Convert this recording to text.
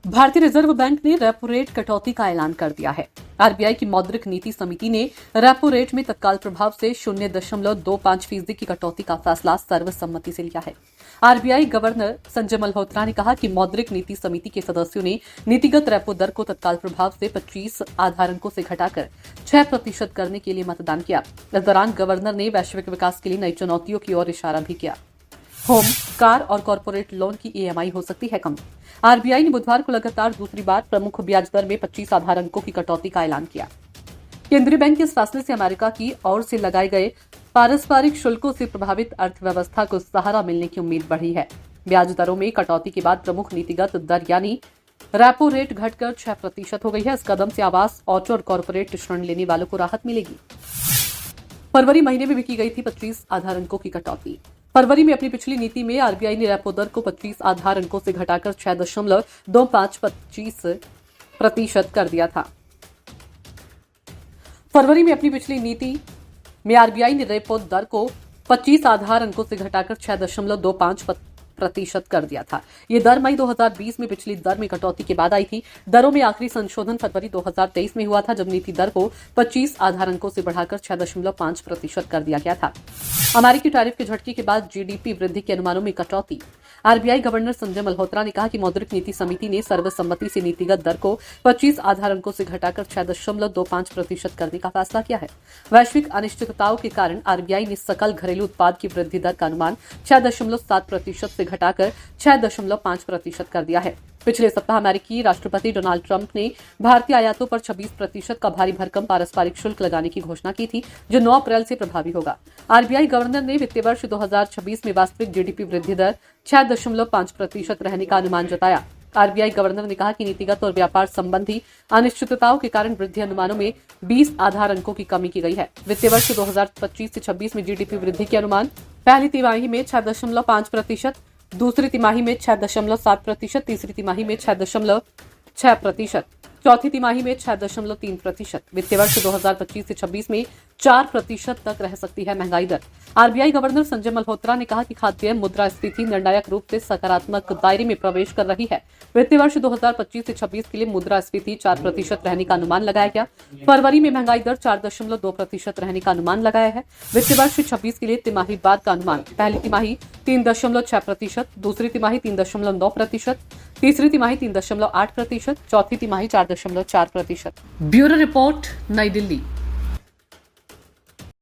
भारतीय reserve bank ने repo rate कटौती का ऐलान कर दिया है। आरबीआई की मौद्रिक नीति समिति ने रेपो रेट में तत्काल प्रभाव से 0.25% की कटौती का फैसला सर्वसम्मति से लिया है। आरबीआई गवर्नर संजय मल्होत्रा ने कहा कि मौद्रिक नीति समिति के सदस्यों ने नीतिगत रेपो दर को तत्काल प्रभाव से 25 आधार अंकों से घटाकर 6% करने के लिए मतदान किया। इस दौरान गवर्नर ने वैश्विक विकास के लिए नई चुनौतियों की ओर इशारा भी किया। होम, कार और कॉरपोरेट लोन की ईएमआई हो सकती है कम। आरबीआई ने बुधवार को लगातार दूसरी बार प्रमुख ब्याज दर में 25 आधार अंकों की कटौती का ऐलान किया। केंद्रीय बैंक के इस फैसले से अमेरिका की ओर से लगाए गए पारस्परिक शुल्कों से प्रभावित अर्थव्यवस्था को सहारा मिलने की उम्मीद बढ़ी है। ब्याज दरों में कटौती के बाद प्रमुख नीतिगत दर यानी रेपो रेट घटकर 6% हो गई है। इस कदम से आवास, ऑटो और कॉरपोरेट ऋण लेने वालों को राहत मिलेगी। फरवरी महीने में भी की गई थी 25 आधार अंकों की कटौती। फरवरी में अपनी पिछली नीति में आरबीआई ने रेपो दर को 25 आधार अंकों से घटाकर 6.25% कर दिया था। फरवरी में अपनी पिछली नीति में आरबीआई ने रेपो दर को 25 आधार अंकों से घटाकर 6.25% कर दिया था। ये दर मई 2020 में पिछली दर में कटौती के बाद आई थी। दरों में आखिरी संशोधन फरवरी 2023 में हुआ था, जब नीति दर को 25 आधार अंकों से बढ़ाकर 6.5% कर दिया गया था। अमेरिकी टैरिफ के झटके के बाद जीडीपी वृद्धि के अनुमानों में कटौती। आरबीआई गवर्नर संजय मल्होत्रा ने कहा कि मौद्रिक नीति समिति ने सर्वसम्मति से नीतिगत दर को 25 आधार अंकों से घटाकर 6.25% करने का फैसला किया है। वैश्विक अनिश्चितताओं के कारण आरबीआई ने सकल घरेलू उत्पाद की वृद्धि दर का अनुमान 6.7% से घटाकर 6.5% कर दिया है। पिछले सप्ताह अमेरिकी राष्ट्रपति डोनाल्ड ट्रंप ने भारतीय आयातों पर 26% का भारी भरकम पारस्परिक शुल्क लगाने की घोषणा की थी, जो 9 अप्रैल से प्रभावी होगा। आरबीआई गवर्नर ने वित्तीय वर्ष 2026 में वास्तविक जीडीपी वृद्धि दर 6.5% रहने का अनुमान जताया। आरबीआई गवर्नर ने कहा कि नीतिगत और व्यापार संबंधी अनिश्चितताओं के कारण वृद्धि अनुमानों में 20 आधार अंकों की कमी की गई है। वित्तीय वर्ष 2025 से 26 में जीडीपी वृद्धि के अनुमान पहली तिमाही में 6.5%, दूसरी तिमाही में 6.7%, तीसरी तिमाही में 6.6%, चौथी तिमाही में 6.3%। वित्तीय वर्ष 2025 से 26 में 4% तक रह सकती है महंगाई दर। आरबीआई गवर्नर संजय मल्होत्रा ने कहा कि खाद्य मुद्रास्फीति निर्णायक रूप से सकारात्मक दायरे में प्रवेश कर रही है। वित्तीय वर्ष 2025 से 26 के लिए मुद्रास्फीति 4% रहने का अनुमान लगाया गया। फरवरी में महंगाई दर 4.2% रहने का अनुमान लगाया है। वित्तीय वर्ष 26 के लिए तिमाही बाद का अनुमान पहली तिमाही 3.6%, दूसरी तिमाही 3.9%, तीसरी तिमाही 3.8%, चौथी तिमाही 4.4%। ब्यूरो रिपोर्ट, नई दिल्ली।